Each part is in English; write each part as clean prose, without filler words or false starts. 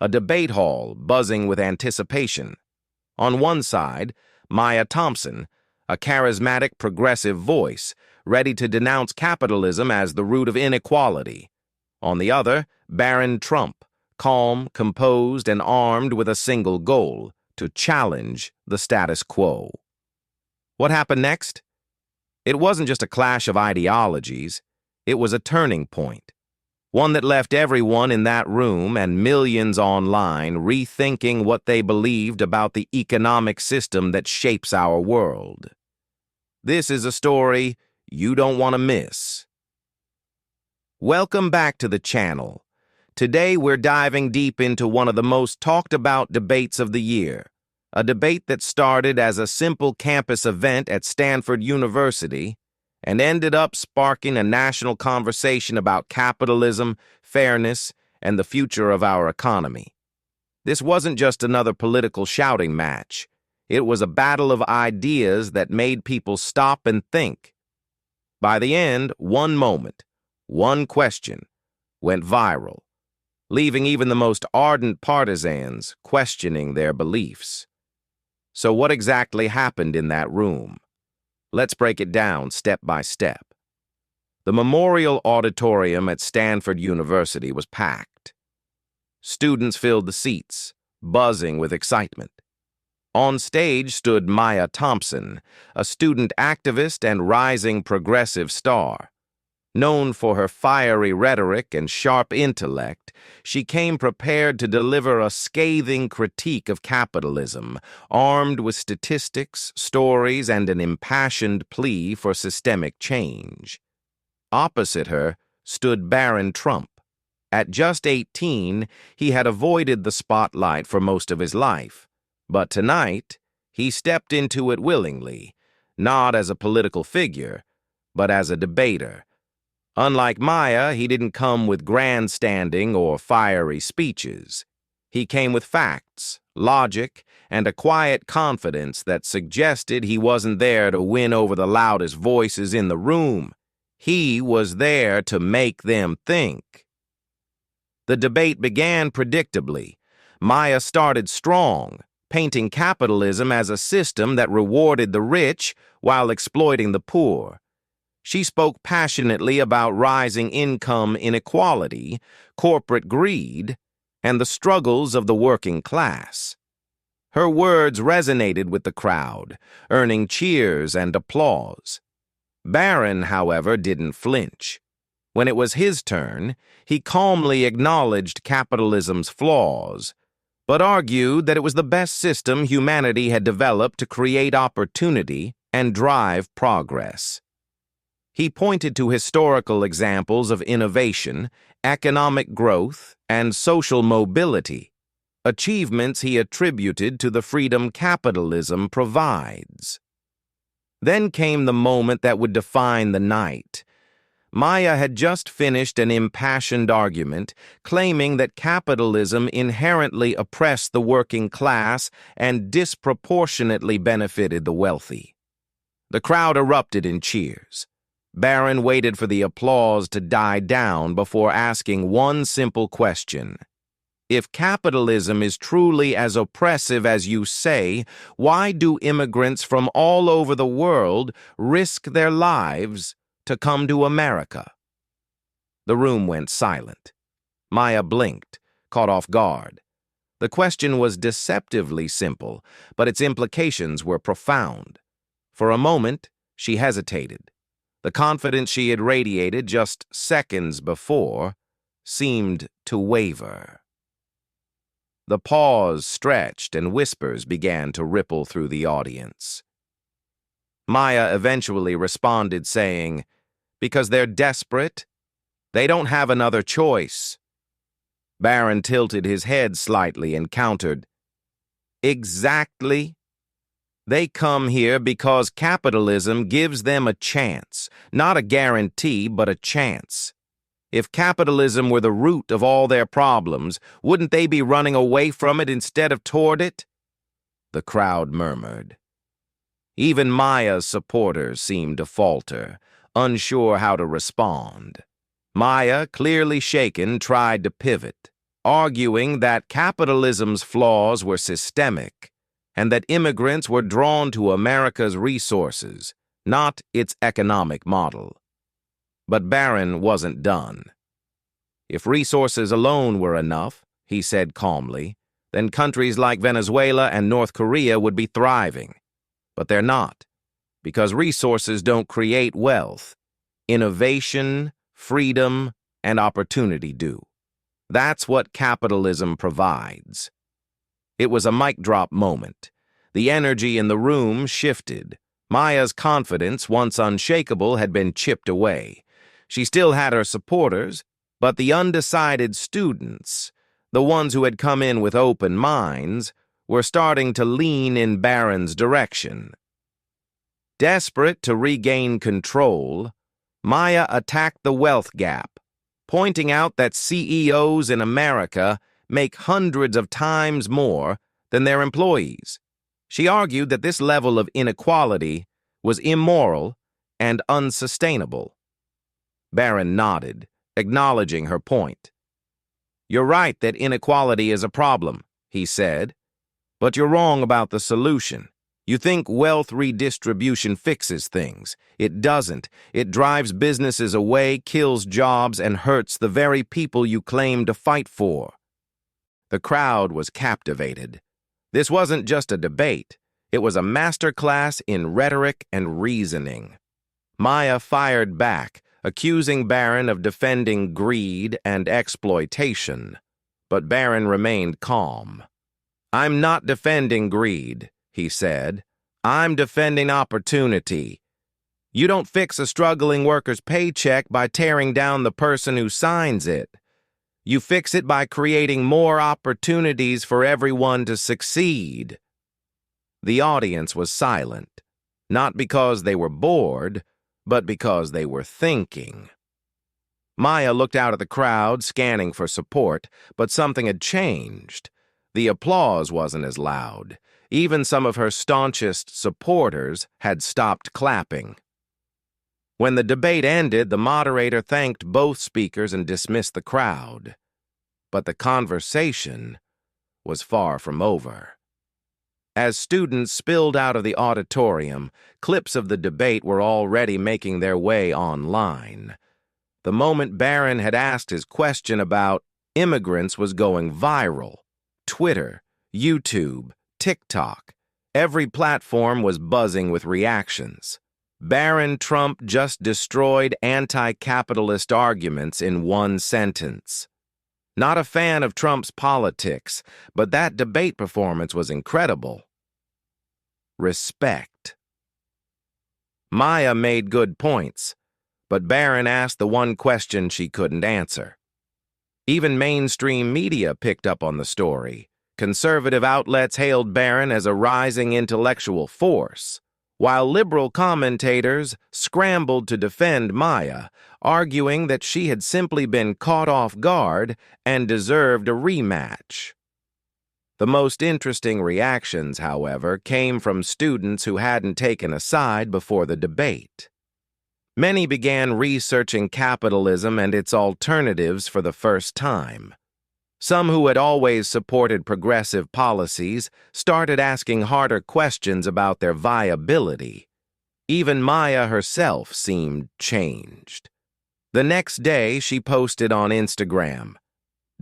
a debate hall buzzing with anticipation. On one side, Maya Thompson, a charismatic progressive voice, ready to denounce capitalism as the root of inequality. On the other, Barron Trump, calm, composed, and armed with a single goal: to challenge the status quo. What happened next? It wasn't just a clash of ideologies. It was a turning point, one that left everyone in that room and millions online rethinking what they believed about the economic system that shapes our world. This is a story you don't want to miss. Welcome back to the channel. Today we're diving deep into one of the most talked about debates of the year, a debate that started as a simple campus event at Stanford University and ended up sparking a national conversation about capitalism, fairness, and the future of our economy. This wasn't just another political shouting match. It was a battle of ideas that made people stop and think. By the end, one moment, one question, went viral, leaving even the most ardent partisans questioning their beliefs. So what exactly happened in that room? Let's break it down step by step. The Memorial Auditorium at Stanford University was packed. Students filled the seats, buzzing with excitement. On stage stood Maya Thompson, a student activist and rising progressive star. Known for her fiery rhetoric and sharp intellect, she came prepared to deliver a scathing critique of capitalism, armed with statistics, stories, and an impassioned plea for systemic change. Opposite her stood Barron Trump. At just 18, he had avoided the spotlight for most of his life, but tonight he stepped into it willingly, not as a political figure, but as a debater. Unlike Maya, he didn't come with grandstanding or fiery speeches. He came with facts, logic, and a quiet confidence that suggested he wasn't there to win over the loudest voices in the room. He was there to make them think. The debate began predictably. Maya started strong, painting capitalism as a system that rewarded the rich while exploiting the poor. She spoke passionately about rising income inequality, corporate greed, and the struggles of the working class. Her words resonated with the crowd, earning cheers and applause. Barron, however, didn't flinch. When it was his turn, he calmly acknowledged capitalism's flaws, but argued that it was the best system humanity had developed to create opportunity and drive progress. He pointed to historical examples of innovation, economic growth, and social mobility, achievements he attributed to the freedom capitalism provides. Then came the moment that would define the night. Maya had just finished an impassioned argument, claiming that capitalism inherently oppressed the working class and disproportionately benefited the wealthy. The crowd erupted in cheers. Barron waited for the applause to die down before asking one simple question. If capitalism is truly as oppressive as you say, why do immigrants from all over the world risk their lives to come to America? The room went silent. Maya blinked, caught off guard. The question was deceptively simple, but its implications were profound. For a moment, she hesitated. The confidence she had radiated just seconds before seemed to waver. The pause stretched and whispers began to ripple through the audience. Maya eventually responded saying, "Because they're desperate, they don't have another choice." Barron tilted his head slightly and countered, "Exactly. They come here because capitalism gives them a chance, not a guarantee, but a chance. If capitalism were the root of all their problems, wouldn't they be running away from it instead of toward it?" The crowd murmured. Even Maya's supporters seemed to falter, unsure how to respond. Maya, clearly shaken, tried to pivot. arguing that capitalism's flaws were systemic and that immigrants were drawn to America's resources, not its economic model. But Barron wasn't done. If resources alone were enough, he said calmly, then countries like Venezuela and North Korea would be thriving. But they're not, because resources don't create wealth. Innovation, freedom, and opportunity do. That's what capitalism provides. It was a mic drop moment. The energy in the room shifted. Maya's confidence, once unshakable, had been chipped away. She still had her supporters, but the undecided students, the ones who had come in with open minds, were starting to lean in Barron's direction. Desperate to regain control, Maya attacked the wealth gap, pointing out that CEOs in America make hundreds of times more than their employees. She argued that this level of inequality was immoral and unsustainable. Barron nodded, acknowledging her point. "You're right that inequality is a problem," he said, "but you're wrong about the solution. You think wealth redistribution fixes things. It doesn't. It drives businesses away, kills jobs, and hurts the very people you claim to fight for." The crowd was captivated. This wasn't just a debate. It was a masterclass in rhetoric and reasoning. Maya fired back, accusing Barron of defending greed and exploitation. But Barron remained calm. "I'm not defending greed," he said. "I'm defending opportunity. You don't fix a struggling worker's paycheck by tearing down the person who signs it. You fix it by creating more opportunities for everyone to succeed." The audience was silent, not because they were bored, but because they were thinking. Maya looked out at the crowd, scanning for support, but something had changed. The applause wasn't as loud. Even some of her staunchest supporters had stopped clapping. When the debate ended, the moderator thanked both speakers and dismissed the crowd. But the conversation was far from over. As students spilled out of the auditorium, clips of the debate were already making their way online. The moment Barron had asked his question about immigrants was going viral. Twitter, YouTube, TikTok, every platform was buzzing with reactions. Barron Trump just destroyed anti-capitalist arguments in one sentence. Not a fan of Trump's politics, but that debate performance was incredible. Respect. Maya made good points, but Barron asked the one question she couldn't answer. Even mainstream media picked up on the story. Conservative outlets hailed Barron as a rising intellectual force, while liberal commentators scrambled to defend Maya, arguing that she had simply been caught off guard and deserved a rematch. The most interesting reactions, however, came from students who hadn't taken a side before the debate. Many began researching capitalism and its alternatives for the first time. Some who had always supported progressive policies started asking harder questions about their viability. Even Maya herself seemed changed. The next day, she posted on Instagram,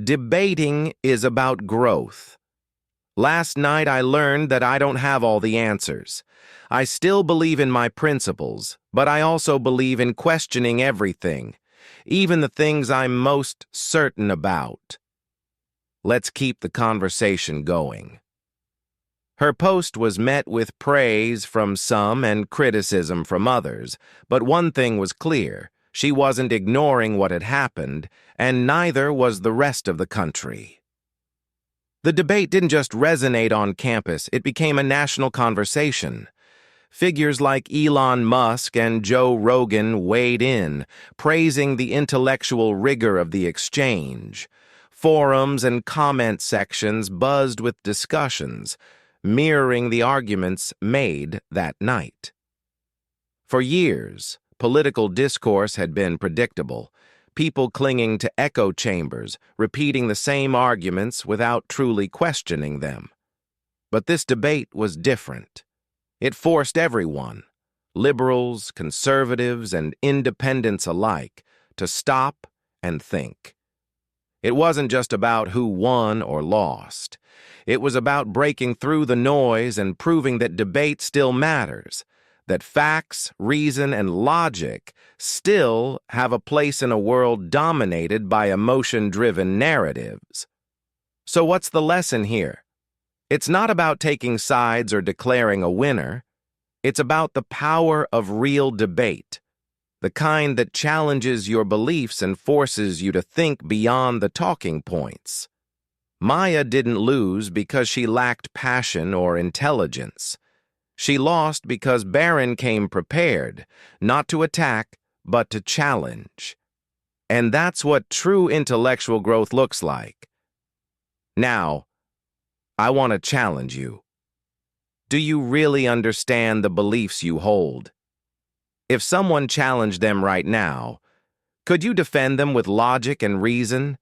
"Debating is about growth. Last night I learned that I don't have all the answers. I still believe in my principles, but I also believe in questioning everything, even the things I'm most certain about. Let's keep the conversation going." Her post was met with praise from some and criticism from others, but one thing was clear: she wasn't ignoring what had happened, and neither was the rest of the country. The debate didn't just resonate on campus, it became a national conversation. Figures like Elon Musk and Joe Rogan weighed in, praising the intellectual rigor of the exchange. Forums and comment sections buzzed with discussions, mirroring the arguments made that night. For years, political discourse had been predictable. people clinging to echo chambers, repeating the same arguments without truly questioning them. But this debate was different. It forced everyone, liberals, conservatives, and independents alike, to stop and think. It wasn't just about who won or lost. It was about breaking through the noise and proving that debate still matters, that facts, reason, and logic still have a place in a world dominated by emotion-driven narratives. So what's the lesson here? It's not about taking sides or declaring a winner. It's about the power of real debate, the kind that challenges your beliefs and forces you to think beyond the talking points. Maya didn't lose because she lacked passion or intelligence. She lost because Barron came prepared, not to attack, but to challenge. And that's what true intellectual growth looks like. Now, I want to challenge you. Do you really understand the beliefs you hold? If someone challenged them right now, could you defend them with logic and reason?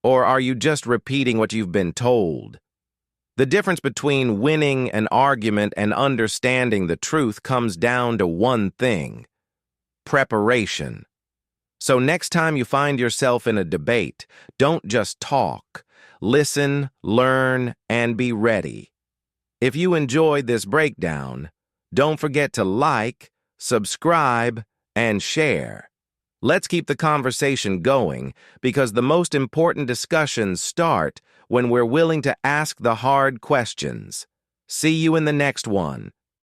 Or are you just repeating what you've been told? The difference between winning an argument and understanding the truth comes down to one thing: preparation. So next time you find yourself in a debate, don't just talk. Listen, learn, and be ready. If you enjoyed this breakdown, don't forget to like, subscribe, and share. Let's keep the conversation going, because the most important discussions start when we're willing to ask the hard questions. See you in the next one.